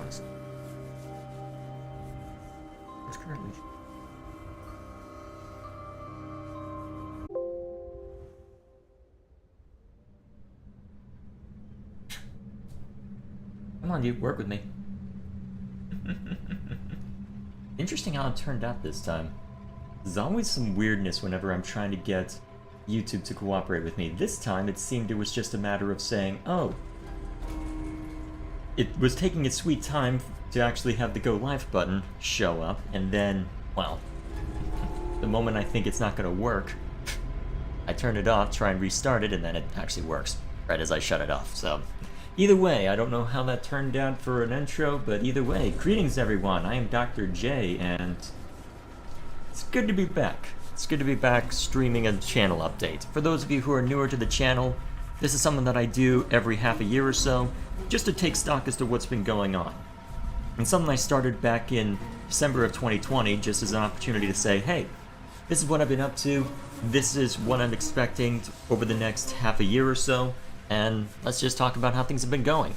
honestly. It's currently... Come on, dude, work with me. Interesting how it turned out this time. There's always some weirdness whenever I'm trying to get YouTube to cooperate with me. This time, it seemed it was just a matter of saying, oh, it was taking its sweet time to actually have the Go Live button show up, and then, well, the moment I think it's not going to work, I turn it off, try and restart it, and then it actually works right as I shut it off. So, either way, I don't know how that turned out for an intro, but either way, greetings everyone, I am Dr. J, and it's good to be back. It's good to be back streaming a channel update. For those of you who are newer to the channel, this is something that I do every half a year or so, just to take stock as to what's been going on. And something I started back in December of 2020, just as an opportunity to say, hey, this is what I've been up to, this is what I'm expecting over the next half a year or so, and let's just talk about how things have been going.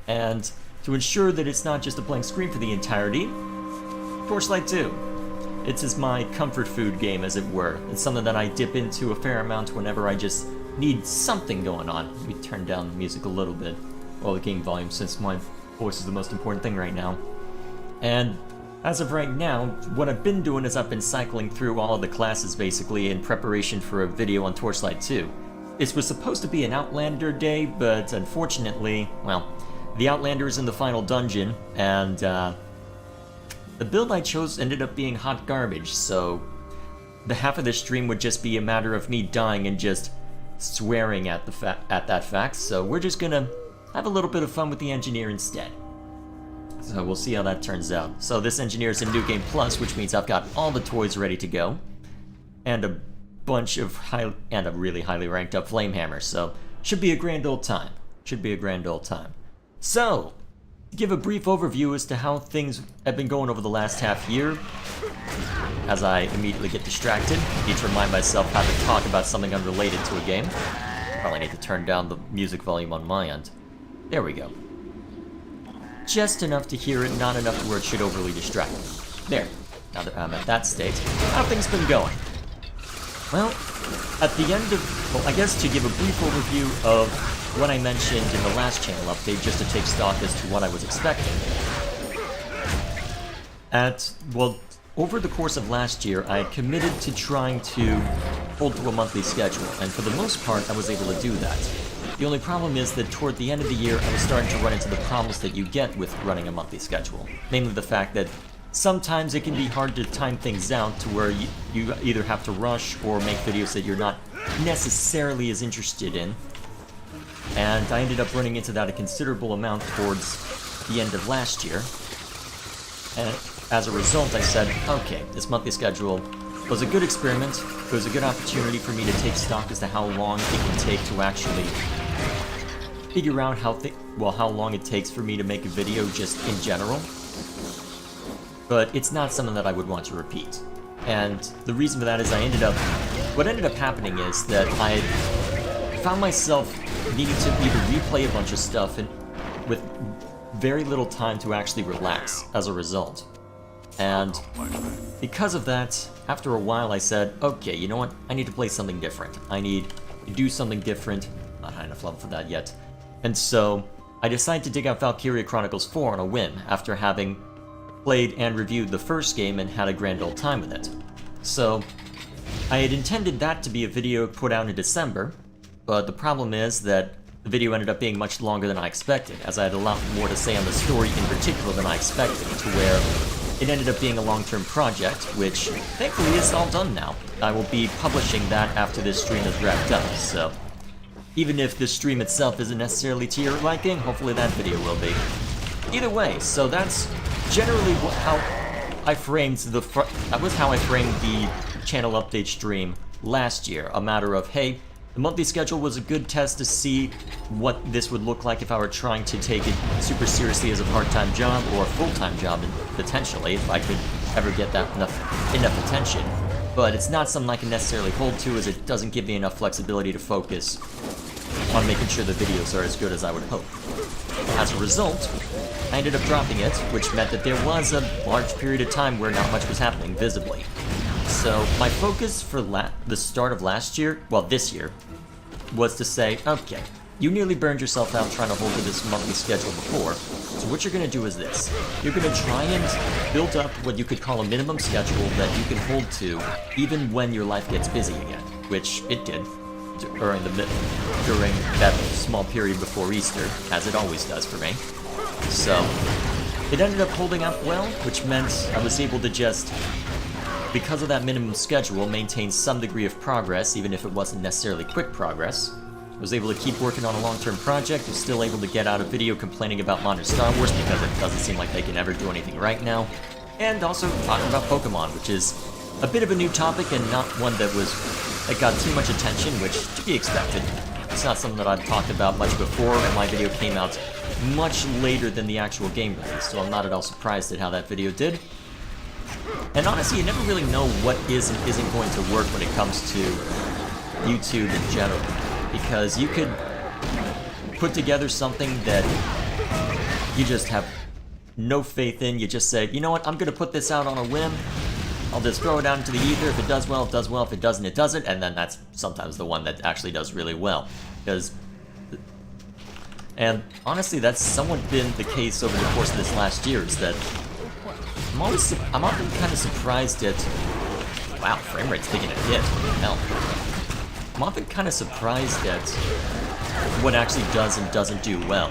And to ensure that it's not just a blank screen for the entirety, Torchlight 2. It's my comfort food game, as it were. It's something that I dip into a fair amount whenever I just need something going on. Let me turn down the music a little bit, or the game volume, since my voice is the most important thing right now. And as of right now, what I've been doing is I've been cycling through all of the classes basically in preparation for a video on Torchlight 2. This was supposed to be an Outlander day, but unfortunately, well, the Outlander is in the final dungeon, and the build I chose ended up being hot garbage, so the half of this stream would just be a matter of me dying and just swearing at that fact, so we're just gonna have a little bit of fun with the engineer instead. So we'll see how that turns out. So this engineer is in New Game Plus, which means I've got all the toys ready to go, and a bunch of a really highly ranked up flame hammers, so should be a grand old time. Should be a grand old time. So, to give a brief overview as to how things have been going over the last half year, as I immediately get distracted, I need to remind myself how to talk about something unrelated to a game. Probably need to turn down the music volume on my end. There we go. Just enough to hear it, not enough to where it should overly distract me. There. Now that I'm at that state, how have things been going? Well, at the end of, well, I guess to give a brief overview of what I mentioned in the last channel update, just to take stock as to what I was expecting. Well, over the course of last year, I committed to trying to hold to a monthly schedule, and for the most part, I was able to do that. The only problem is that toward the end of the year, I was starting to run into the problems that you get with running a monthly schedule. Namely the fact that sometimes it can be hard to time things out to where you either have to rush or make videos that you're not necessarily as interested in. And I ended up running into that a considerable amount towards the end of last year. And as a result, I said, okay, this monthly schedule was a good experiment. It was a good opportunity for me to take stock as to how long it can take to actually figure out how long it takes for me to make a video just in general. But it's not something that I would want to repeat. And the reason for that is what ended up happening is that I found myself needing to either replay a bunch of stuff and with very little time to actually relax as a result. And because of that, after a while I said, okay, you know what, I need to play something different. I need to do something different. Not high enough level for that yet. And so I decided to dig out Valkyria Chronicles 4 on a whim after having played and reviewed the first game and had a grand old time with it. So I had intended that to be a video put out in December, but the problem is that the video ended up being much longer than I expected, as I had a lot more to say on the story in particular than I expected, to where it ended up being a long-term project, which thankfully is all done now. I will be publishing that after this stream is wrapped up, so even if this stream itself isn't necessarily to your liking, hopefully that video will be. Either way, so that's generally how I framed the channel update stream last year. A matter of, hey, the monthly schedule was a good test to see what this would look like if I were trying to take it super seriously as a part-time job or a full-time job, potentially, if I could ever get that enough attention. But it's not something I can necessarily hold to, as it doesn't give me enough flexibility to focus on making sure the videos are as good as I would hope. as a result, I ended up dropping it, which meant that there was a large period of time where not much was happening visibly. So my focus for the start of last year, well, this year, was to say, okay, you nearly burned yourself out trying to hold to this monthly schedule before, so what you're going to do is this. You're going to try and build up what you could call a minimum schedule that you can hold to even when your life gets busy again, which it did during that small period before Easter, as it always does for me. So it ended up holding up well, which meant I was able to just, because of that minimum schedule, maintain some degree of progress, even if it wasn't necessarily quick progress. I was able to keep working on a long-term project, was still able to get out a video complaining about modern Star Wars because it doesn't seem like they can ever do anything right now, and also talking about Pokemon, which is a bit of a new topic and not one that got too much attention, which to be expected. It's not something that I've talked about much before, and my video came out much later than the actual game release, so I'm not at all surprised at how that video did. And honestly, you never really know what is and isn't going to work when it comes to YouTube in general, because you could put together something that you just have no faith in. You just say, you know what, I'm going to put this out on a whim. I'll just throw it out into the ether. If it does well, it does well. If it doesn't, it doesn't. And then that's sometimes the one that actually does really well. And honestly, that's somewhat been the case over the course of this last year, is that I'm often kind of surprised at... Wow, frame rate's taking a hit. Hell. I'm often kind of surprised at what actually does and doesn't do well.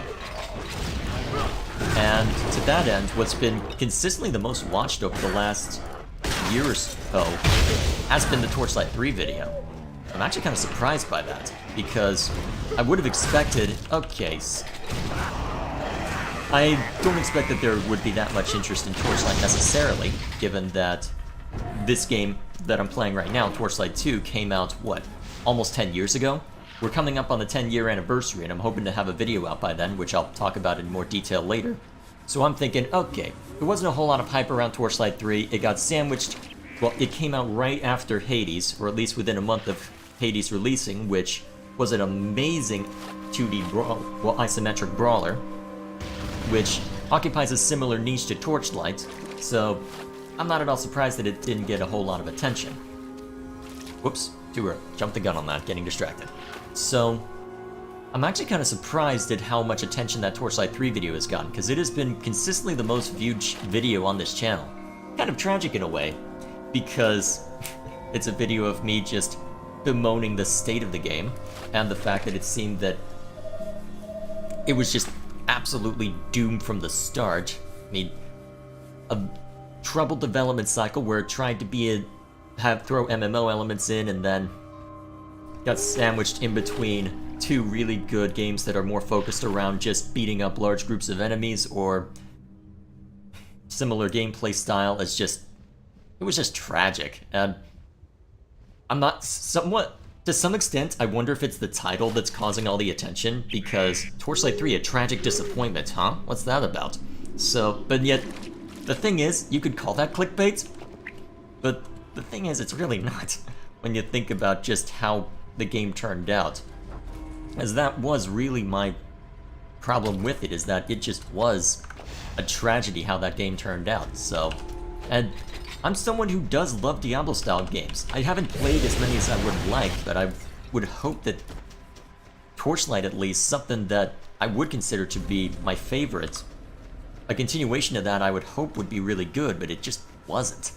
And to that end, what's been consistently the most watched over the last year or so has been the Torchlight 3 video. I'm actually kind of surprised by that, because I would have expected, okay, I don't expect that there would be that much interest in Torchlight necessarily, given that this game that I'm playing right now, Torchlight 2, came out, what, almost 10 years ago? We're coming up on the 10-year anniversary, and I'm hoping to have a video out by then, which I'll talk about in more detail later. So I'm thinking, okay, there wasn't a whole lot of hype around Torchlight 3, it got sandwiched, well, it came out right after Hades, or at least within a month of Hades releasing, which was an amazing 2D isometric brawler, which occupies a similar niche to Torchlight, so I'm not at all surprised that it didn't get a whole lot of attention. Whoops, too early. Jumped the gun on that, getting distracted. So, I'm actually kind of surprised at how much attention that Torchlight 3 video has gotten, because it has been consistently the most viewed video on this channel. Kind of tragic in a way, because it's a video of me just bemoaning the state of the game, and the fact that it seemed that it was just absolutely doomed from the start. I mean, a troubled development cycle where it tried to throw MMO elements in, and then got sandwiched in between two really good games that are more focused around just beating up large groups of enemies, or similar gameplay style. It was just tragic, and to some extent, I wonder if it's the title that's causing all the attention, because Torchlight 3, a tragic disappointment, huh? What's that about? So, but yet, the thing is, you could call that clickbait, but the thing is, it's really not, when you think about just how the game turned out. As that was really my problem with it, is that it just was a tragedy how that game turned out, so... And I'm someone who does love Diablo-style games. I haven't played as many as I would like, but I would hope that Torchlight, at least, something that I would consider to be my favorite, a continuation of that I would hope would be really good, but it just wasn't.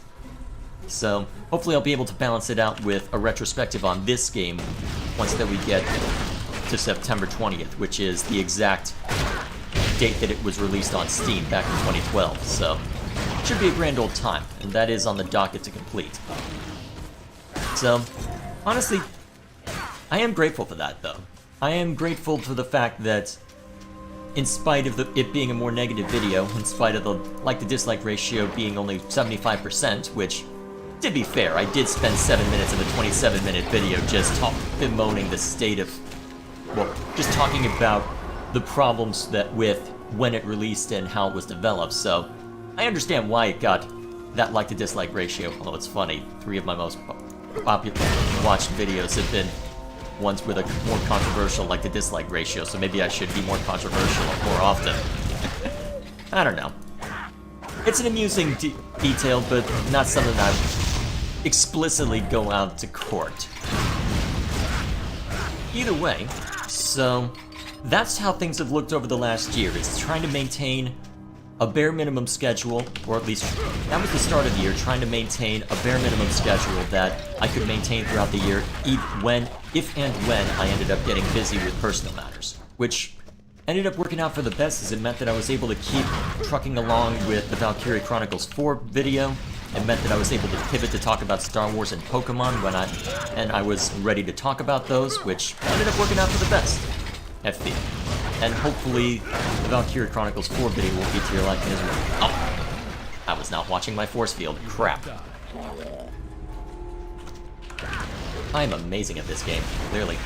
So, hopefully I'll be able to balance it out with a retrospective on this game once that we get to September 20th, which is the exact date that it was released on Steam back in 2012, so... Should be a grand old time, and that is on the docket to complete. So, honestly, I am grateful for that, though. I am grateful for the fact that, in spite of it being a more negative video, in spite of the like-to-dislike ratio being only 75%, which, to be fair, I did spend 7 minutes of a 27-minute video just bemoaning the state of, well, just talking about the problems with when it released and how it was developed, so... I understand why it got that like-to-dislike ratio, although it's funny, 3 of my most popular watched videos have been ones with a more controversial, like the dislike ratio, so maybe I should be more controversial more often. I don't know. It's an amusing detail, but not something that I would explicitly go out to court. Either way, so that's how things have looked over the last year. It's trying to maintain a bare minimum schedule, or at least that was the start of the year, trying to maintain a bare minimum schedule that I could maintain throughout the year, if and when I ended up getting busy with personal matters, which ended up working out for the best, as it meant that I was able to keep trucking along with the Valkyria Chronicles 4 video. It meant that I was able to pivot to talk about Star Wars and Pokemon when I was ready to talk about those, which ended up working out for the best, I feel. And hopefully the Valkyria Chronicles 4 video will be to your liking as well. Oh! I was not watching my force field. Crap. I'm amazing at this game, clearly.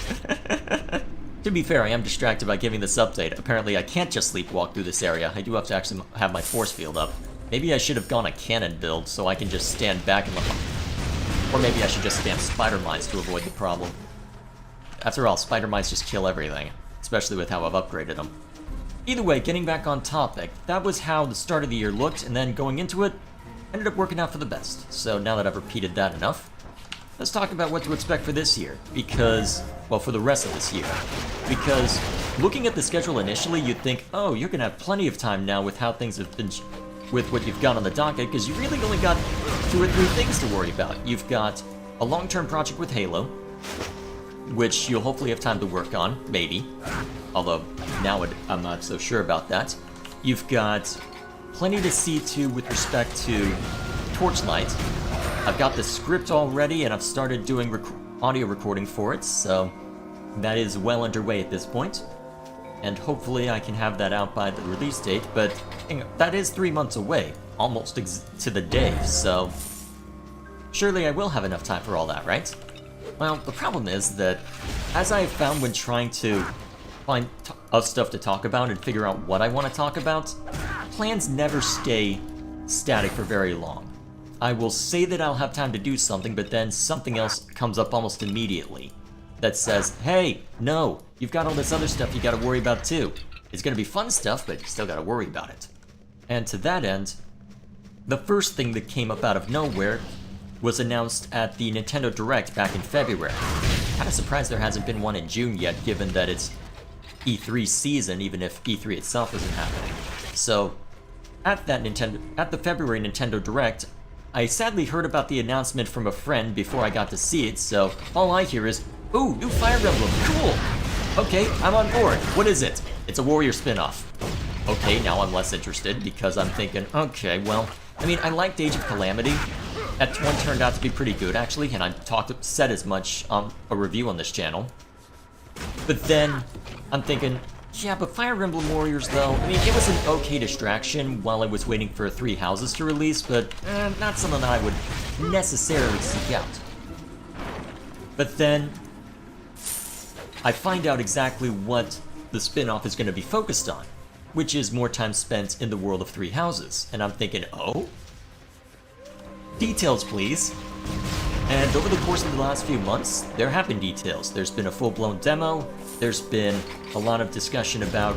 To be fair, I am distracted by giving this update. Apparently I can't just sleepwalk through this area. I do have to actually have my force field up. Maybe I should have gone a cannon build so I can just stand back and or maybe I should just spam spider mines to avoid the problem. After all, spider mines just kill everything, especially with how I've upgraded them. Either way, getting back on topic, that was how the start of the year looked, and then going into it, ended up working out for the best. So now that I've repeated that enough, let's talk about what to expect for this year, because, well, for the rest of this year. Because looking at the schedule initially, you'd think, oh, you're gonna have plenty of time now with how things have been, with what you've got on the docket, because you really only got 2 or 3 things to worry about. You've got a long-term project with Halo, which you'll hopefully have time to work on, maybe. Although, now I'm not so sure about that. You've got plenty to see to with respect to Torchlight. I've got the script already, and I've started doing audio recording for it, so that is well underway at this point. And hopefully I can have that out by the release date, but that is 3 months away, almost to the day, so surely I will have enough time for all that, right? Well, the problem is that, as I have found when trying to find stuff to talk about and figure out what I want to talk about, plans never stay static for very long. I will say that I'll have time to do something, but then something else comes up almost immediately that says, hey, no, you've got all this other stuff you gotta worry about too. It's gonna be fun stuff, but you still gotta worry about it. And to that end, the first thing that came up out of nowhere was announced at the Nintendo Direct back in February. Kinda surprised there hasn't been one in June yet, given that it's E3 season, even if E3 itself isn't happening. So, at the February Nintendo Direct, I sadly heard about the announcement from a friend before I got to see it, so all I hear is, ooh, new Fire Emblem, cool! Okay, I'm on board. What is it? It's a Warrior spin-off. Okay, now I'm less interested, because I'm thinking, okay, well, I mean, I liked Age of Calamity. That one turned out to be pretty good, actually, and I said as much on a review on this channel. But then, I'm thinking, yeah, but Fire Emblem Warriors, though, I mean, it was an okay distraction while I was waiting for 3 Houses to release, but not something that I would necessarily seek out. But then, I find out exactly what the spin-off is going to be focused on, which is more time spent in the world of 3 Houses. And I'm thinking, oh? Details, please. And over the course of the last few months, there have been details. There's been a full-blown demo, there's been a lot of discussion about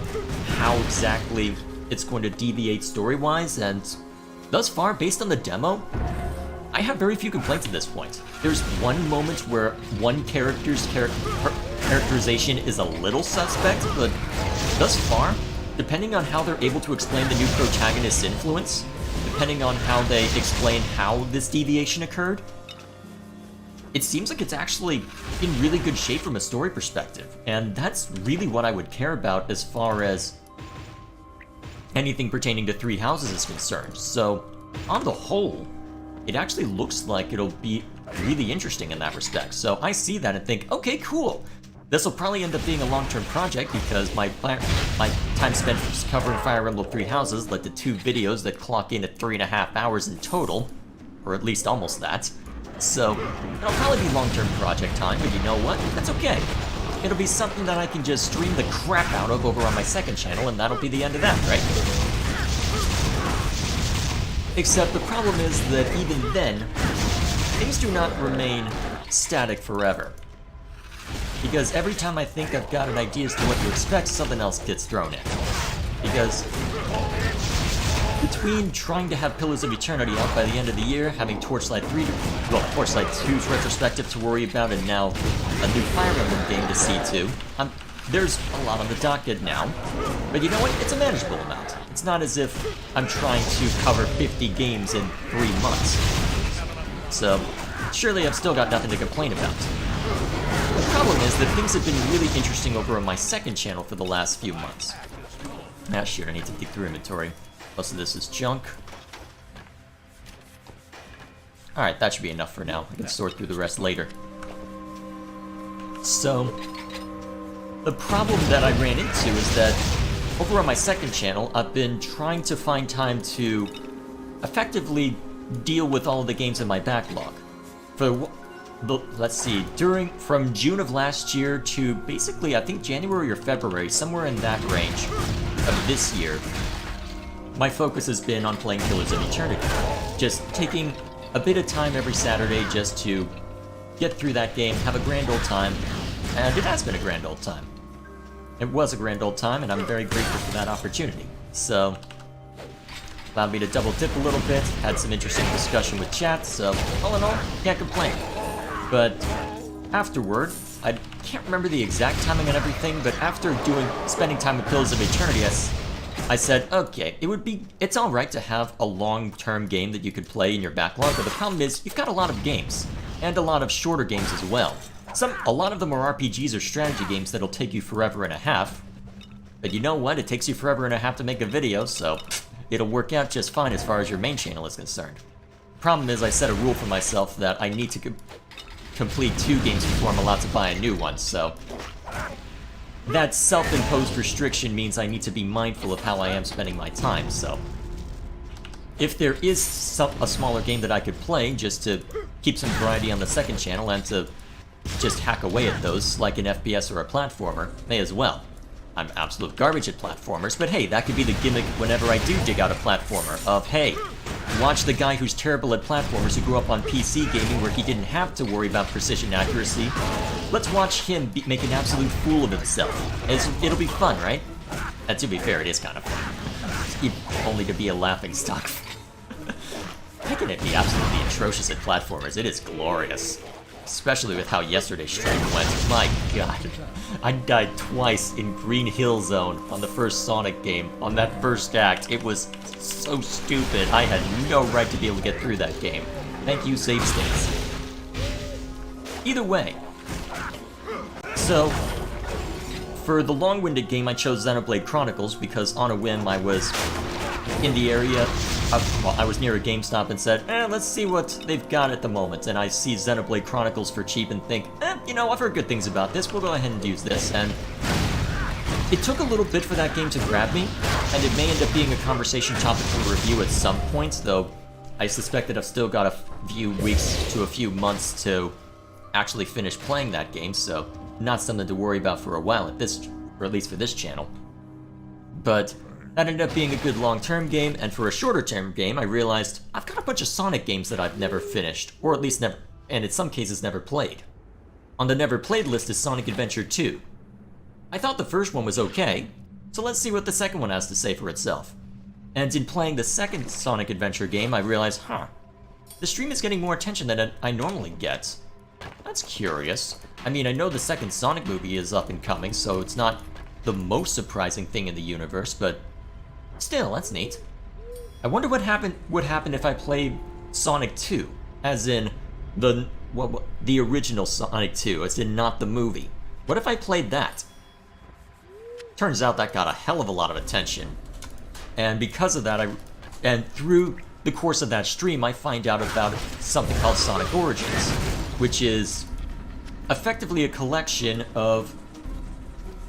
how exactly it's going to deviate story-wise, and thus far, based on the demo, I have very few complaints at this point. There's one moment where one character's characterization is a little suspect, but thus far, depending on how they're able to explain the new protagonist's influence, depending on how they explain how this deviation occurred, it seems like it's actually in really good shape from a story perspective, and that's really what I would care about as far as anything pertaining to 3 Houses is concerned. So, on the whole, it actually looks like it'll be really interesting in that respect. So I see that and think, okay, cool. This will probably end up being a long-term project because my time spent covering Fire Emblem 3 Houses led to 2 videos that clock in at 3.5 hours in total, or at least almost that. So, it'll probably be long-term project time, but you know what? That's okay. It'll be something that I can just stream the crap out of over on my second channel, and that'll be the end of that, right? Except the problem is that even then, things do not remain static forever. Because every time I think I've got an idea as to what to expect, something else gets thrown in. Because between trying to have Pillars of Eternity out by the end of the year, having Torchlight 3, Torchlight 2's retrospective to worry about, and now a new Fire Emblem game to see to, there's a lot on the docket now. But you know what? It's a manageable amount. It's not as if I'm trying to cover 50 games in 3 months. So, surely I've still got nothing to complain about. The problem is that things have been really interesting over on my second channel for the last few months. Ah, shit, I need to dig through inventory. Most of this is junk. Alright, that should be enough for now. I can sort through the rest later. So, the problem that I ran into is that over on my second channel, I've been trying to find time to effectively deal with all of the games in my backlog. Let's see, from June of last year to basically, I think January or February, somewhere in that range of this year, my focus has been on playing Pillars of Eternity. Just taking a bit of time every Saturday just to get through that game, have a grand old time, and it has been a grand old time. It was a grand old time, and I'm very grateful for that opportunity. So, allowed me to double dip a little bit, had some interesting discussion with chat, so all in all, can't complain. But afterward, I can't remember the exact timing and everything, but after spending time with Pillars of Eternity, I said, okay, it's alright to have a long-term game that you could play in your backlog, but the problem is, you've got a lot of games, and a lot of shorter games as well. A lot of them are RPGs or strategy games that'll take you forever and a half. But you know what? It takes you forever and a half to make a video, so it'll work out just fine as far as your main channel is concerned. Problem is, I set a rule for myself that I need to complete 2 games before I'm allowed to buy a new one, so that self-imposed restriction means I need to be mindful of how I am spending my time, so if there is a smaller game that I could play just to keep some variety on the second channel and to just hack away at those, like an FPS or a platformer, may as well. I'm absolute garbage at platformers, but hey, that could be the gimmick whenever I do dig out a platformer, of hey, watch the guy who's terrible at platformers who grew up on PC gaming where he didn't have to worry about precision accuracy. Let's watch him make an absolute fool of himself. It'll be fun, right? And to be fair, it is kind of fun. Only to be a laughingstock. I can be absolutely atrocious at platformers, it is glorious. Especially with how yesterday's stream went. My god. I died twice in Green Hill Zone on the first Sonic game, on that first act. It was so stupid. I had no right to be able to get through that game. Thank you, save states. Either way. So, for the long-winded game, I chose Xenoblade Chronicles because on a whim I was in the area. I was near a GameStop and said, let's see what they've got at the moment. And I see Xenoblade Chronicles for cheap and think, you know, I've heard good things about this, we'll go ahead and use this. And it took a little bit for that game to grab me, and it may end up being a conversation topic for review at some point, though I suspect that I've still got a few weeks to a few months to actually finish playing that game, so not something to worry about for a while or at least for this channel. But that ended up being a good long-term game, and for a shorter-term game, I realized I've got a bunch of Sonic games that I've never finished, or at least never, and in some cases never played. On the never played list is Sonic Adventure 2. I thought the first one was okay, so let's see what the second one has to say for itself. And in playing the second Sonic Adventure game, I realized, the stream is getting more attention than I normally get. That's curious. I mean, I know the second Sonic movie is up and coming, so it's not the most surprising thing in the universe, but still, that's neat. I wonder what would happen if I played Sonic 2, as in the original Sonic 2, as in not the movie. What if I played that? Turns out that got a hell of a lot of attention. And because of that, and through the course of that stream, I find out about something called Sonic Origins, which is effectively a collection of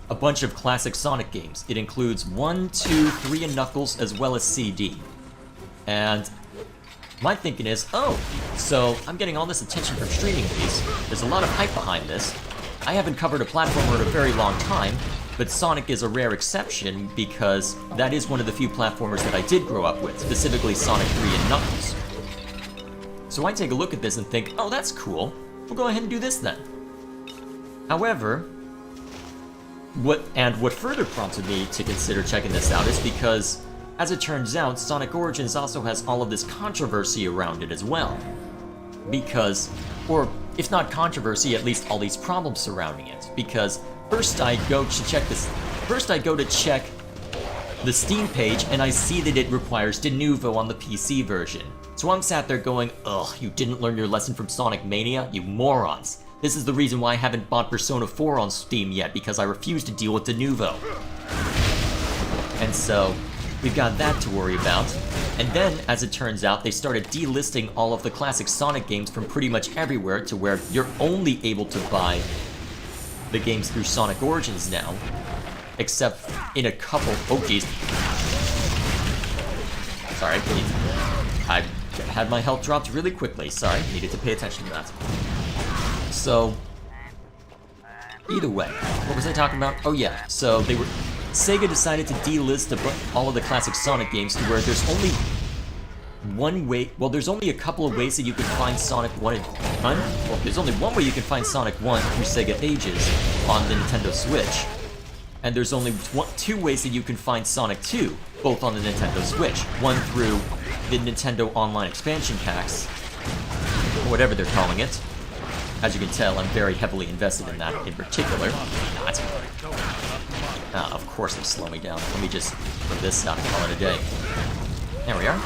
a bunch of classic Sonic games. It includes 1, 2, 3, and Knuckles, as well as CD. And my thinking is, so I'm getting all this attention from streaming these. There's a lot of hype behind this. I haven't covered a platformer in a very long time, but Sonic is a rare exception because that is one of the few platformers that I did grow up with, specifically Sonic 3 and Knuckles. So I take a look at this and think, that's cool. We'll go ahead and do this then. However, what further prompted me to consider checking this out is because, as it turns out, Sonic Origins also has all of this controversy around it as well. Because, or if not controversy, at least all these problems surrounding it. Because first I go to check the Steam page and I see that it requires de novo on the PC version. So I'm sat there going, ugh, you didn't learn your lesson from Sonic Mania, you morons. This is the reason why I haven't bought Persona 4 on Steam yet, because I refuse to deal with de novo. And so, we've got that to worry about. And then, as it turns out, they started delisting all of the classic Sonic games from pretty much everywhere to where you're only able to buy the games through Sonic Origins now. Except in a couple... Oh, jeez. Sorry, I had my health dropped really quickly. Sorry, needed to pay attention to that. So, either way, what was I talking about? Oh yeah, so Sega decided to delist all of the classic Sonic games to where there's only one way, well, there's only a couple of ways that you can find Sonic 1 well, there's only one way you can find Sonic 1 through Sega Ages on the Nintendo Switch. And there's only two ways that you can find Sonic 2, both on the Nintendo Switch. One through the Nintendo Online expansion packs, or whatever they're calling it. As you can tell, I'm very heavily invested in that in particular. Of course they slow me down. Let me just put this out and call it a day. There we are.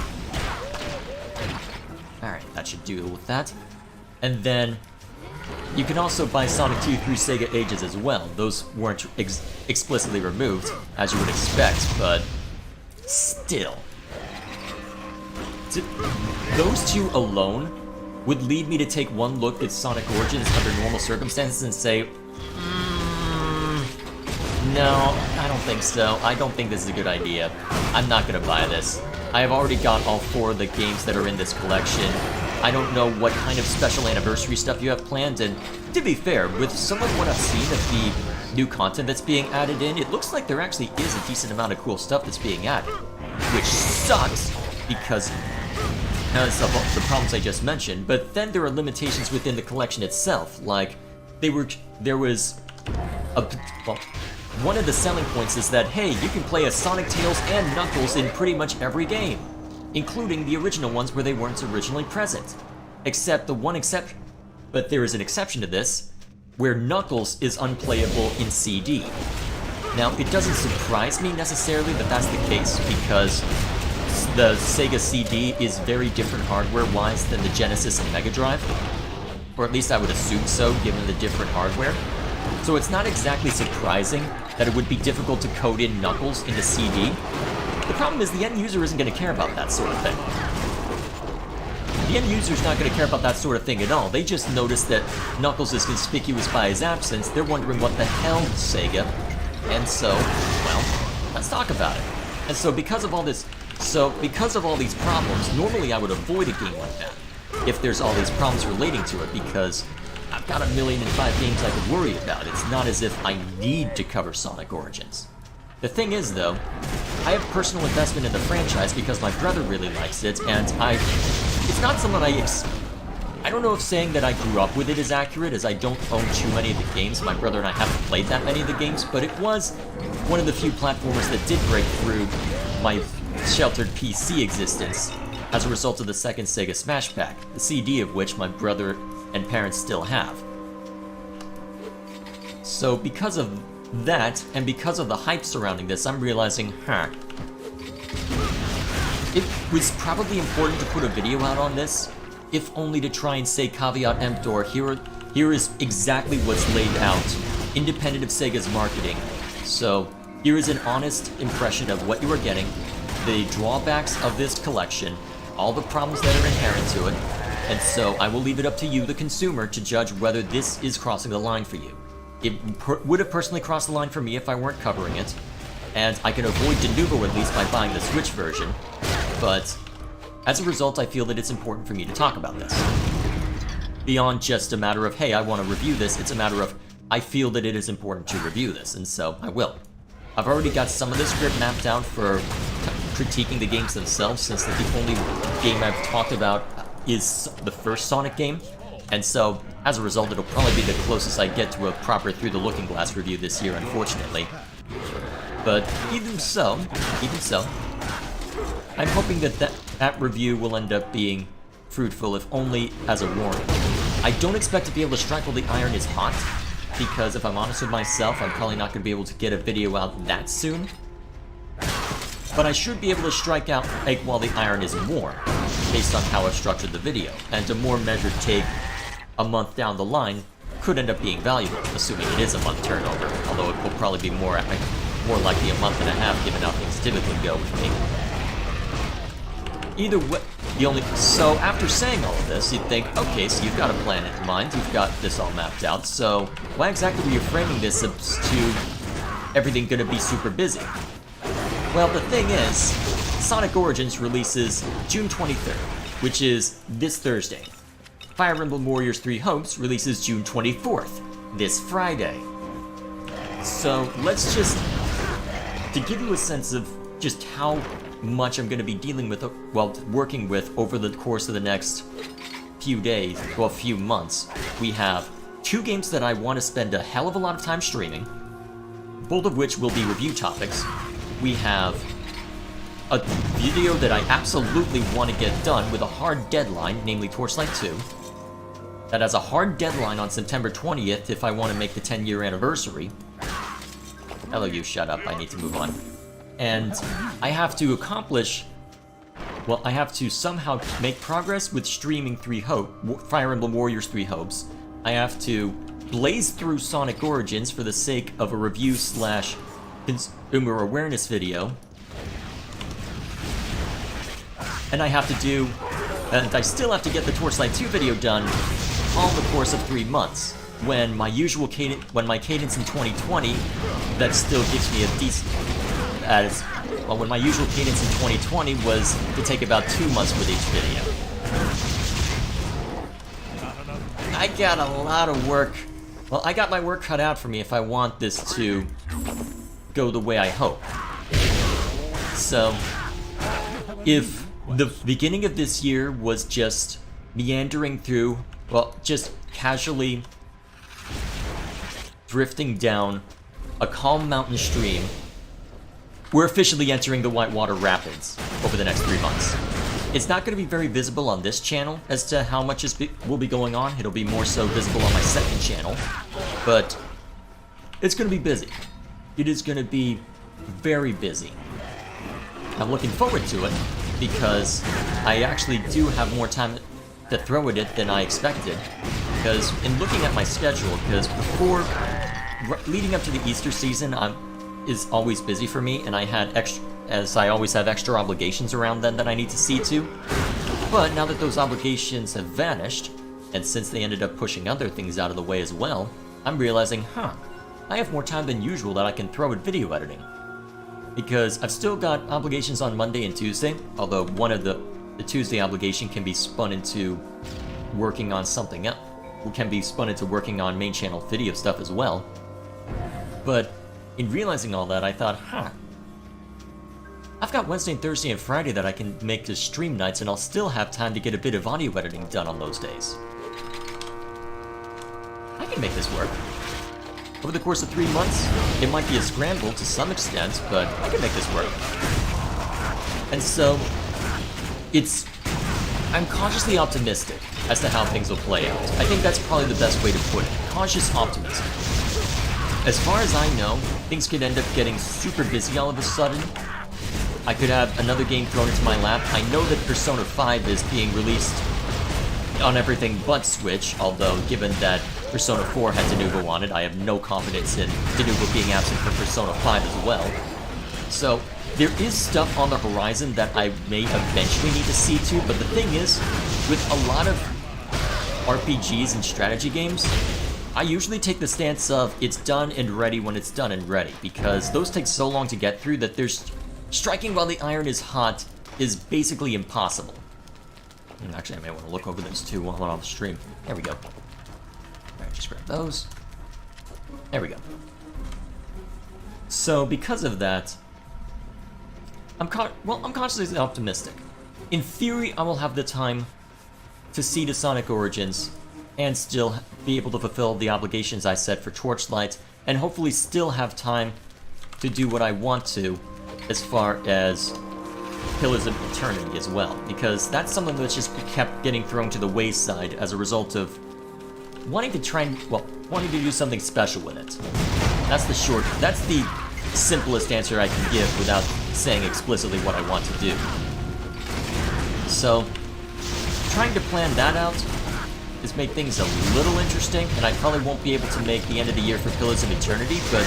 Alright, that should deal with that. And then, you can also buy Sonic 2 through Sega Ages as well. Those weren't explicitly removed, as you would expect, but still. Those two alone would lead me to take one look at Sonic Origins under normal circumstances and say, no, I don't think so. I don't think this is a good idea. I'm not gonna buy this. I have already got all 4 of the games that are in this collection. I don't know what kind of special anniversary stuff you have planned, and to be fair, with some of what I've seen of the new content that's being added in, it looks like there actually is a decent amount of cool stuff that's being added. Which sucks, because of the problems I just mentioned, but then there are limitations within the collection itself, like, one of the selling points is that, hey, you can play as Sonic, Tails, and Knuckles in pretty much every game, including the original ones where they weren't originally present. Except the one exception, but there is an exception to this, where Knuckles is unplayable in CD. Now, it doesn't surprise me necessarily that that's the case, because the Sega CD is very different hardware-wise than the Genesis and Mega Drive. Or at least I would assume so, given the different hardware. So it's not exactly surprising that it would be difficult to code in Knuckles into CD. The problem is the end user isn't going to care about that sort of thing. The end user's not going to care about that sort of thing at all. They just notice that Knuckles is conspicuous by his absence. They're wondering what the hell, Sega. And so, well, let's talk about it. And so because of all these problems, normally I would avoid a game like that if there's all these problems relating to it, because I've got 1,000,005 games I could worry about. It's not as if I need to cover Sonic Origins. The thing is, though, I have personal investment in the franchise because my brother really likes it, and it's not something I don't know if saying that I grew up with it is accurate, as I don't own too many of the games. My brother and I haven't played that many of the games, but it was one of the few platformers that did break through my sheltered PC existence as a result of the second Sega Smash Pack, the CD of which my brother and parents still have. So because of that, and because of the hype surrounding this, I'm realizing, it was probably important to put a video out on this, if only to try and say caveat emptor, here is exactly what's laid out, independent of Sega's marketing. So here is an honest impression of what you are getting, the drawbacks of this collection, all the problems that are inherent to it, and so I will leave it up to you, the consumer, to judge whether this is crossing the line for you. It would have personally crossed the line for me if I weren't covering it, and I can avoid de novo at least by buying the Switch version, but as a result I feel that it's important for me to talk about this. Beyond just a matter of, hey, I want to review this, it's a matter of, I feel that it is important to review this, and so I will. I've already got some of the script mapped out for critiquing the games themselves, since the only game I've talked about is the first Sonic game. And so, as a result, it'll probably be the closest I get to a proper Through the Looking Glass review this year, unfortunately. But even so, I'm hoping that review will end up being fruitful, if only as a warning. I don't expect to be able to strike while the iron is hot, because if I'm honest with myself, I'm probably not going to be able to get a video out that soon. But I should be able to strike out while the iron is warm, based on how I've structured the video, and a more measured take a month down the line could end up being valuable, assuming it is a month turnover, although it will probably be more likely a month and a half given how things typically go with me. Either way, so after saying all of this, you'd think, okay, so you've got a plan in mind, you've got this all mapped out, so why exactly were you framing this as to everything gonna be super busy? Well, the thing is, Sonic Origins releases June 23rd, which is this Thursday. Fire Emblem Warriors 3 Hopes releases June 24th, this Friday. So let's just, to give you a sense of just how much I'm going to be dealing with, working with over the course of the next few days, few months, we have 2 games that I want to spend a hell of a lot of time streaming, both of which will be review topics. We have a video that I absolutely want to get done with a hard deadline, namely Torchlight 2. That has a hard deadline on September 20th if I want to make the 10-year anniversary. Hello, you, shut up, I need to move on. And I have to I have to somehow make progress with streaming Fire Emblem Warriors 3 Hopes. I have to blaze through Sonic Origins for the sake of a review / consumer awareness video. And I still have to get the Torchlight 2 video done all the course of 3 months, when my cadence in 2020, that still gives me a decent, when my usual cadence in 2020 was to take about 2 months with each video. I got a lot of work, I got my work cut out for me if I want this to go the way I hope. So, if the beginning of this year was just meandering through, just casually drifting down a calm mountain stream, we're officially entering the Whitewater Rapids over the next 3 months. It's not going to be very visible on this channel as to how much will be going on. It'll be more so visible on my second channel, but it's going to be busy. It is going to be very busy. I'm looking forward to it because I actually do have more time to throw at it than I expected, because in looking at my schedule, leading up to the Easter season is always busy for me, and I always have extra obligations around then that I need to see to. But now that those obligations have vanished, and since they ended up pushing other things out of the way as well, I'm realizing, I have more time than usual that I can throw at video editing. Because I've still got obligations on Monday and Tuesday, although one of the Tuesday obligation can be spun into working on something else. Can be spun into working on main channel video stuff as well. But in realizing all that, I thought, I've got Wednesday and Thursday and Friday that I can make to stream nights, and I'll still have time to get a bit of audio editing done on those days. I can make this work. Over the course of 3 months, it might be a scramble to some extent, but I can make this work. And so, I'm cautiously optimistic as to how things will play out. I think that's probably the best way to put it. Cautious optimism. As far as I know, things could end up getting super busy all of a sudden. I could have another game thrown into my lap. I know that Persona 5 is being released on everything but Switch, although given that Persona 4 had Denuvo on it, I have no confidence in Denuvo being absent for Persona 5 as well. So, there is stuff on the horizon that I may eventually need to see to, but the thing is, with a lot of RPGs and strategy games, I usually take the stance of it's done and ready when it's done and ready, because those take so long to get through that striking while the iron is hot is basically impossible. And actually, I may want to look over this too while I'm on the stream. There we go. Alright, just grab those. There we go. So, because of that, I'm cautiously optimistic. In theory, I will have the time to see to Sonic Origins and still be able to fulfill the obligations I set for Torchlight, and hopefully still have time to do what I want to as far as Pillars of Eternity as well, because that's something that's just kept getting thrown to the wayside as a result of wanting to wanting to do something special with it. That's the simplest answer I can give without saying explicitly what I want to do. So, trying to plan that out has made things a little interesting, and I probably won't be able to make the end of the year for Pillars of Eternity, but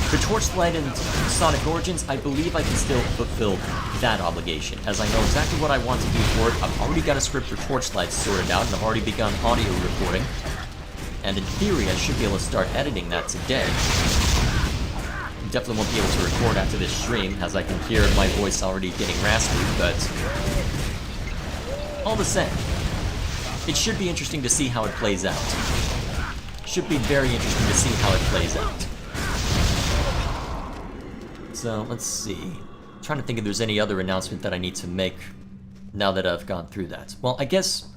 for Torchlight and Sonic Origins, I believe I can still fulfill that obligation, as I know exactly what I want to do for it. I've already got a script for Torchlight sorted out, and I've already begun audio recording. And in theory, I should be able to start editing that today. Definitely won't be able to record after this stream, as I can hear my voice already getting raspy, but all the same, it should be interesting to see how it plays out. Should be very interesting to see how it plays out. So, let's see. I'm trying to think if there's any other announcement that I need to make now that I've gone through that. Well, I guess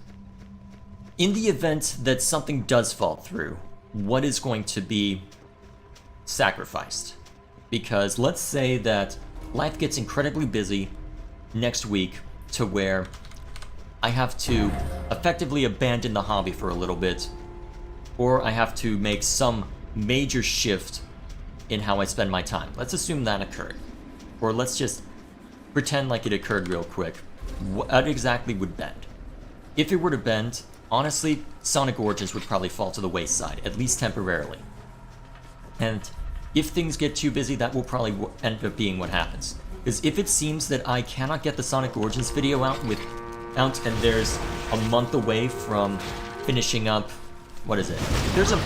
in the event that something does fall through, what is going to be sacrificed? Because let's say that life gets incredibly busy next week to where I have to effectively abandon the hobby for a little bit, or I have to make some major shift in how I spend my time. Let's assume that occurred. Or let's just pretend like it occurred real quick. What exactly would bend? If it were to bend, honestly, Sonic Origins would probably fall to the wayside, at least temporarily. And if things get too busy, that will probably end up being what happens. Because if it seems that I cannot get the Sonic Origins video out and there's a month away from finishing up, what is it? If there's a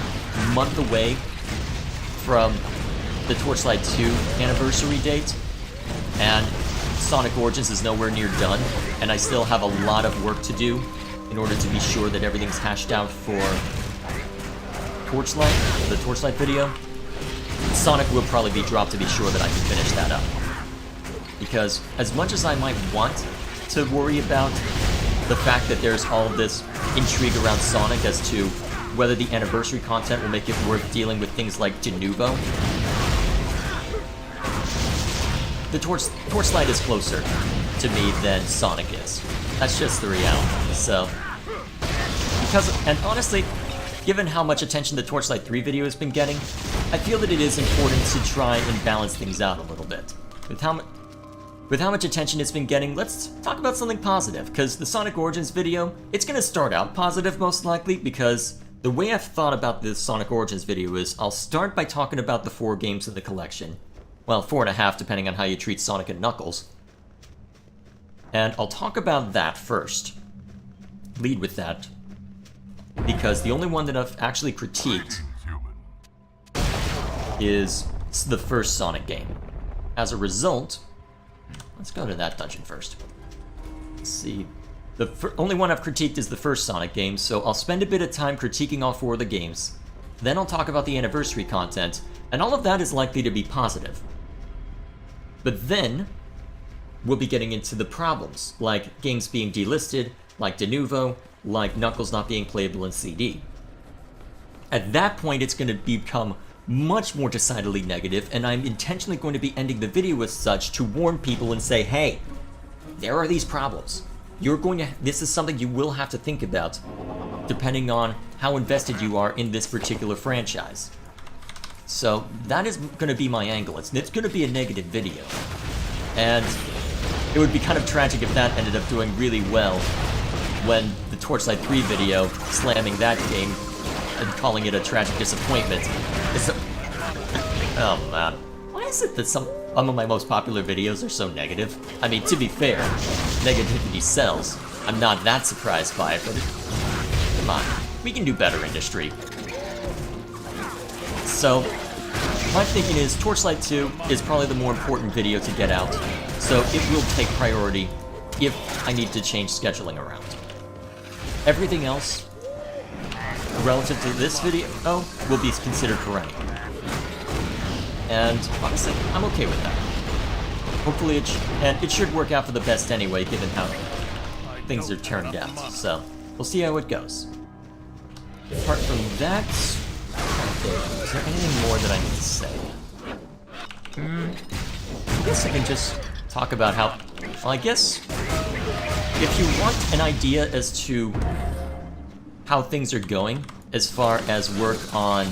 month away from the Torchlight 2 anniversary date, and Sonic Origins is nowhere near done, and I still have a lot of work to do in order to be sure that everything's hashed out for Torchlight, the Torchlight video, Sonic will probably be dropped to be sure that I can finish that up. Because as much as I might want to worry about the fact that there's all this intrigue around Sonic as to whether the anniversary content will make it worth dealing with things like De Novo, the Torchlight is closer to me than Sonic is. That's just the reality. So, and honestly, given how much attention the Torchlight 3 video has been getting, I feel that it is important to try and balance things out a little bit. With how much attention it's been getting, let's talk about something positive, because the Sonic Origins video, it's going to start out positive most likely, because the way I've thought about this Sonic Origins video is I'll start by talking about the 4 games in the collection. Well, 4.5 depending on how you treat Sonic and Knuckles. And I'll talk about that first. Lead with that. Because the only one that I've actually critiqued is the first Sonic game. As a result, let's go to that dungeon first. Let's see. The only one I've critiqued is the first Sonic game, so I'll spend a bit of time critiquing all 4 of the games. Then I'll talk about the anniversary content, and all of that is likely to be positive. But then, we'll be getting into the problems, like games being delisted, like De Novo, like Knuckles not being playable in CD. At that point, it's going to become much more decidedly negative, and I'm intentionally going to be ending the video as such to warn people and say, hey, there are these problems. This is something you will have to think about, depending on how invested you are in this particular franchise. So that is going to be my angle. It's going to be a negative video. And it would be kind of tragic if that ended up doing really well when the Torchlight 3 video, slamming that game and calling it a tragic disappointment. Oh man. Why is it that some of my most popular videos are so negative? I mean, to be fair, negativity sells. I'm not that surprised by it, but come on. We can do better, industry. So, my thinking is Torchlight 2 is probably the more important video to get out, so it will take priority if I need to change scheduling around. Everything else, relative to this video, will be considered perennial. And honestly, I'm okay with that. Hopefully it should work out for the best anyway, given how things are turned out, so we'll see how it goes. apart from that, is there anything more that I need to say? I guess I can just talk about how, well, I guess if you want an idea as to how things are going as far as work on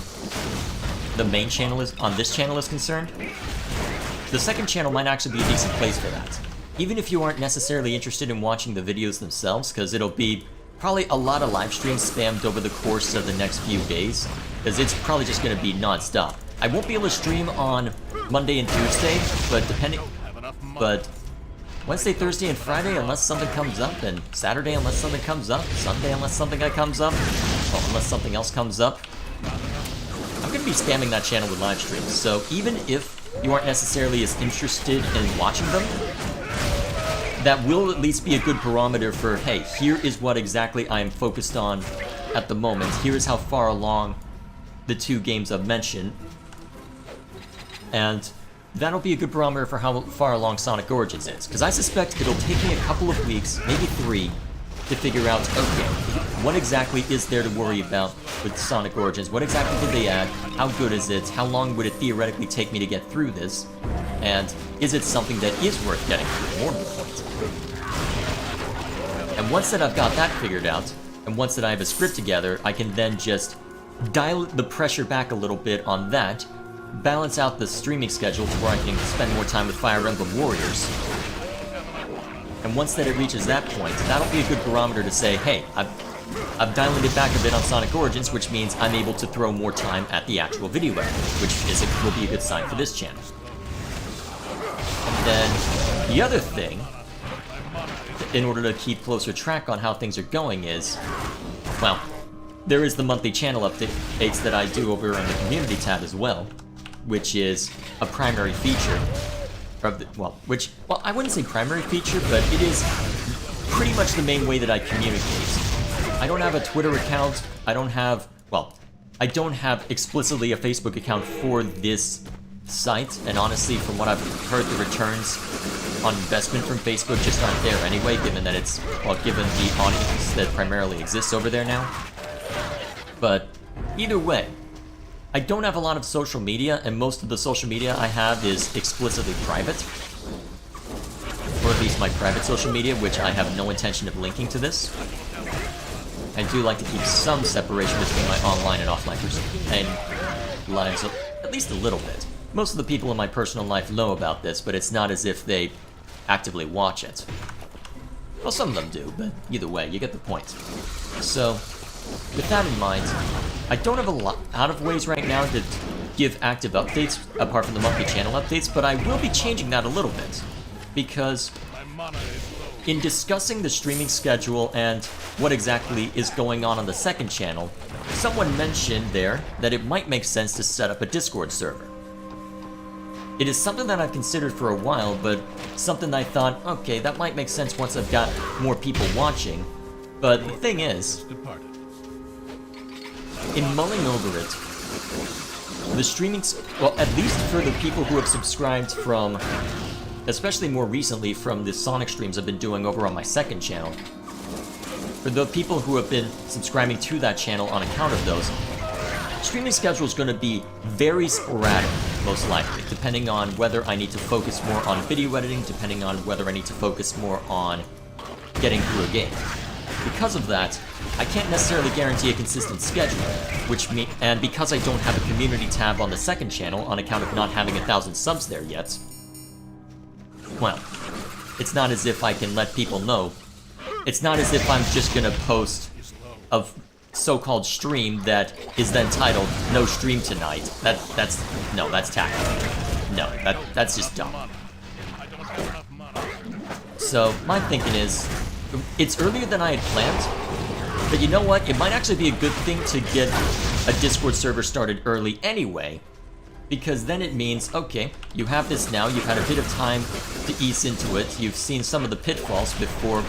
the main channel on this channel is concerned, the second channel might actually be a decent place for that. Even if you aren't necessarily interested in watching the videos themselves, because it'll be probably a lot of live streams spammed over the course of the next few days, because it's probably just going to be non-stop. I won't be able to stream on Monday and Tuesday, but Wednesday, Thursday, and Friday unless something comes up, and Saturday unless something comes up, Sunday unless something comes up, well, unless something else comes up. I'm going to be spamming that channel with live streams, so even if you aren't necessarily as interested in watching them, that will at least be a good barometer for, hey, here is what exactly I am focused on at the moment. Here is how far along the two games I've mentioned. And that'll be a good barometer for how far along Sonic Origins is. Because I suspect it'll take me a couple of weeks, maybe 3, to figure out, okay, what exactly is there to worry about with Sonic Origins? What exactly did they add? How good is it? How long would it theoretically take me to get through this? And is it something that is worth getting through, more to the point? And once that I've got that figured out, and once that I have a script together, I can then just dial the pressure back a little bit on that, balance out the streaming schedule to where I can spend more time with Fire Emblem Warriors. And once that it reaches that point, that'll be a good barometer to say, hey, I've dialed it back a bit on Sonic Origins, which means I'm able to throw more time at the actual video editing, which will be a good sign for this channel. And then the other thing, in order to keep closer track on how things are going is, well, there is the monthly channel updates that I do over on the community tab as well, which is a primary feature of the, well, I wouldn't say primary feature, but it is pretty much the main way that I communicate. I don't have a Twitter account, I don't have explicitly a Facebook account for this site, and honestly, from what I've heard, the returns on investment from Facebook just aren't there anyway, given that it's, well, given the audience that primarily exists over there now. But either way, I don't have a lot of social media, and most of the social media I have is explicitly private. Or at least my private social media, which I have no intention of linking to this. I do like to keep some separation between my online and offline lives, at least a little bit. Most of the people in my personal life know about this, but it's not as if they actively watch it. Well, some of them do, but either way, you get the point. So, with that in mind, I don't have a lot of ways right now to give active updates, apart from the monthly channel updates, but I will be changing that a little bit. Because in discussing the streaming schedule and what exactly is going on the second channel, someone mentioned there that it might make sense to set up a Discord server. It is something that I've considered for a while, but something I thought, okay, that might make sense once I've got more people watching. But the thing is, in mulling over it, the streaming, well, at least for the people who have subscribed from, especially more recently from the Sonic streams I've been doing over on my second channel, for the people who have been subscribing to that channel on account of those, streaming schedule is going to be very sporadic, most likely, depending on whether I need to focus more on video editing, depending on whether I need to focus more on getting through a game. Because of that, I can't necessarily guarantee a consistent schedule, and because I don't have a community tab on the second channel on account of not having 1,000 subs there yet, well, it's not as if I can let people know. It's not as if I'm just gonna post a so-called stream that is then titled "No Stream Tonight." That's tacky. No, that's just dumb. So my thinking is, it's earlier than I had planned, but you know what? It might actually be a good thing to get a Discord server started early anyway, because then it means, okay, you have this now, you've had a bit of time to ease into it, you've seen some of the pitfalls before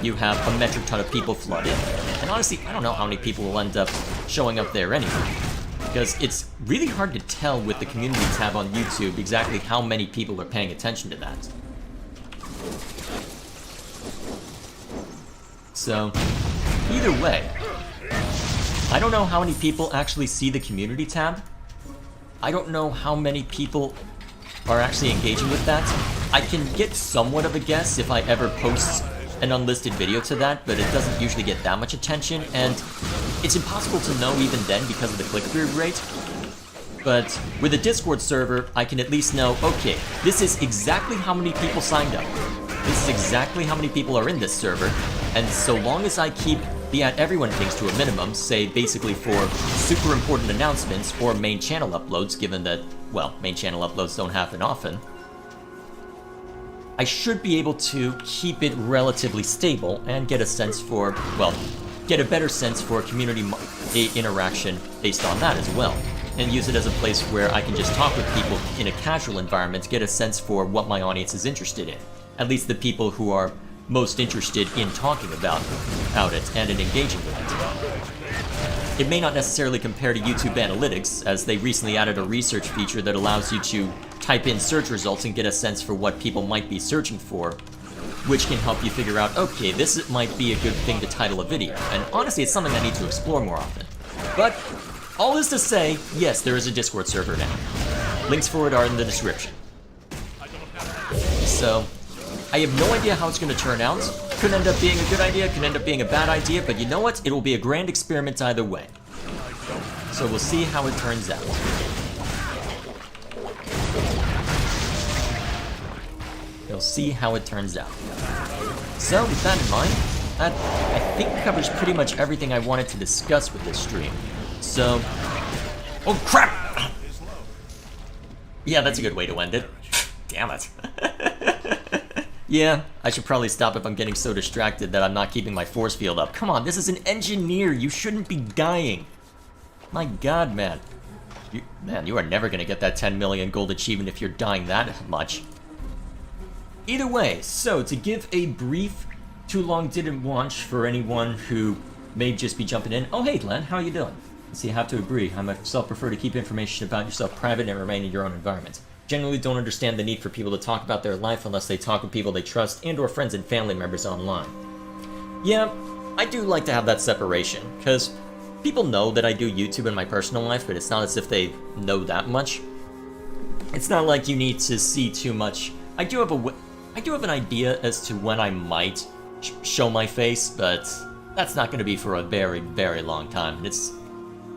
you have a metric ton of people flood in. And honestly, I don't know how many people will end up showing up there anyway, because it's really hard to tell with the community tab on YouTube exactly how many people are paying attention to that. So, either way, I don't know how many people actually see the community tab. I don't know how many people are actually engaging with that. I can get somewhat of a guess if I ever post an unlisted video to that, but it doesn't usually get that much attention, and it's impossible to know even then because of the click-through rate. But with a Discord server, I can at least know, okay, this is exactly how many people signed up. This is exactly how many people are in this server, and so long as I keep the @everyone things to a minimum, say basically for super important announcements or main channel uploads, given that, well, main channel uploads don't happen often, I should be able to keep it relatively stable and get a sense for, well, get a better sense for community interaction based on that as well, and use it as a place where I can just talk with people in a casual environment, get a sense for what my audience is interested in, at least the people who are most interested in talking about it and in engaging with it. It may not necessarily compare to YouTube Analytics, as they recently added a research feature that allows you to type in search results and get a sense for what people might be searching for, which can help you figure out, okay, this might be a good thing to title a video. And honestly, it's something I need to explore more often. But all this to say, yes, there is a Discord server now. Links for it are in the description. So, I have no idea how it's going to turn out. Could end up being a good idea, could end up being a bad idea, but you know what? It will be a grand experiment either way. So we'll see how it turns out. We'll see how it turns out. So, with that in mind, that, I think, covers pretty much everything I wanted to discuss with this stream. So... Oh, crap! Yeah, that's a good way to end it. Damn it. Yeah, I should probably stop if I'm getting so distracted that I'm not keeping my force field up. Come on, this is an engineer. You shouldn't be dying. My god, man. You are never going to get that 10 million gold achievement if you're dying that much. Either way, so to give a brief too long didn't watch for anyone who may just be jumping in. Oh, hey, Glenn, how are you doing? See, I have to agree. I myself prefer to keep information about yourself private and remain in your own environment. Generally don't understand the need for people to talk about their life unless they talk with people they trust and or friends and family members online. Yeah, I do like to have that separation, because people know that I do YouTube in my personal life, but it's not as if they know that much. It's not like you need to see too much. I do have an idea as to when I might show my face, but that's not going to be for a very, very long time.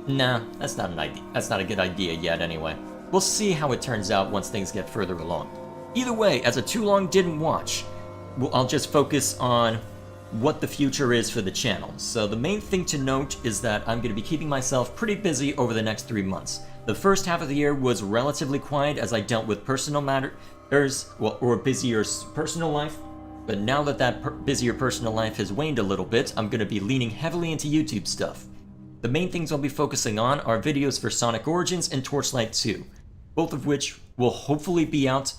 Nah, that's not an idea. That's not a good idea yet anyway. We'll see how it turns out once things get further along. Either way, as a too long didn't watch, I'll just focus on what the future is for the channel. So the main thing to note is that I'm going to be keeping myself pretty busy over the next 3 months. The first half of the year was relatively quiet as I dealt with personal matters, or busier personal life. But now that busier personal life has waned a little bit, I'm going to be leaning heavily into YouTube stuff. The main things I'll be focusing on are videos for Sonic Origins and Torchlight 2. Both of which will hopefully be out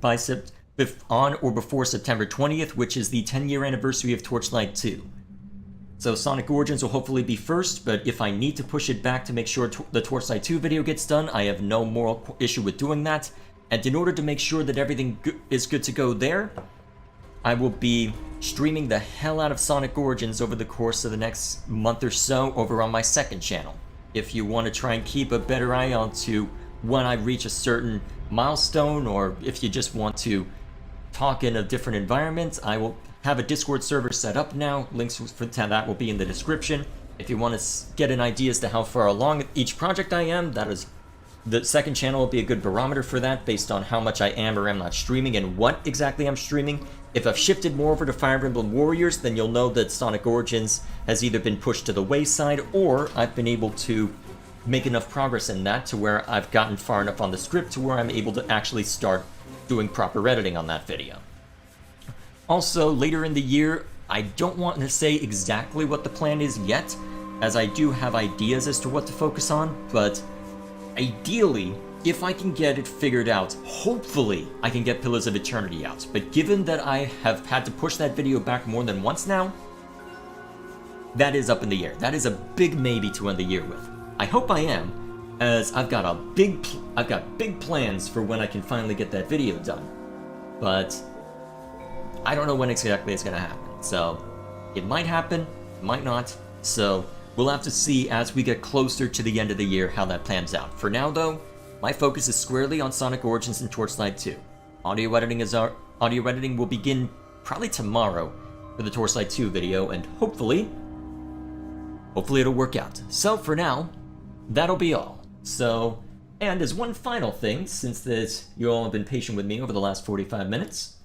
by on or before September 20th, which is the 10-year anniversary of Torchlight 2. So Sonic Origins will hopefully be first, but if I need to push it back to make sure the Torchlight 2 video gets done, I have no moral issue with doing that. And in order to make sure that everything is good to go there, I will be streaming the hell out of Sonic Origins over the course of the next month or so over on my second channel. If you want to try and keep a better eye on to when I reach a certain milestone, or if you just want to talk in a different environment, I will have a Discord server set up now. Links for that will be in the description. If you want to get an idea as to how far along each project I am, the second channel will be a good barometer for that, based on how much I am or am not streaming and what exactly I'm streaming. If I've shifted more over to Fire Emblem Warriors, then you'll know that Sonic Origins has either been pushed to the wayside, or I've been able to make enough progress in that to where I've gotten far enough on the script to where I'm able to actually start doing proper editing on that video. Also, later in the year, I don't want to say exactly what the plan is yet, as I do have ideas as to what to focus on, but ideally, if I can get it figured out, hopefully I can get Pillars of Eternity out. But given that I have had to push that video back more than once now, that is up in the air. That is a big maybe to end the year with. I hope I am, as I've got big plans for when I can finally get that video done. But I don't know when exactly it's gonna happen. So it might happen, it might not. So We'll have to see as we get closer to the end of the year how that plans out. For now, though, my focus is squarely on Sonic Origins and Torchlight 2. Audio editing will begin probably tomorrow for the Torchlight 2 video, and hopefully it'll work out. So for now, that'll be all. So, and as one final thing, since you all have been patient with me over the last 45 minutes,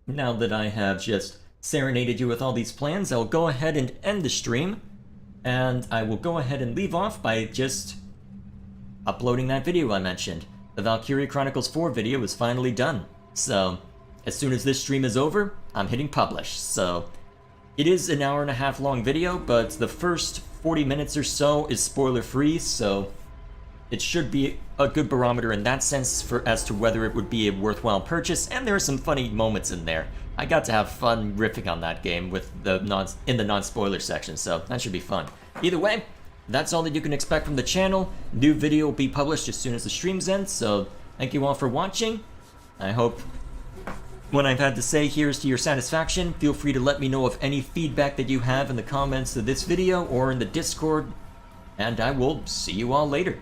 now that I have just serenaded you with all these plans, I'll go ahead and end the stream, and I will go ahead and leave off by just uploading that video I mentioned. The Valkyria Chronicles 4 video is finally done, so as soon as this stream is over, I'm hitting publish. So it is an hour-and-a-half long video, but the first 40 minutes or so is spoiler-free, so it should be a good barometer in that sense as to whether it would be a worthwhile purchase, and there are some funny moments in there. I got to have fun riffing on that game with in the non-spoiler section, so that should be fun. Either way, that's all that you can expect from the channel. New video will be published as soon as the streams end, so thank you all for watching. I hope what I've had to say here is to your satisfaction. Feel free to let me know of any feedback that you have in the comments of this video or in the Discord, and I will see you all later.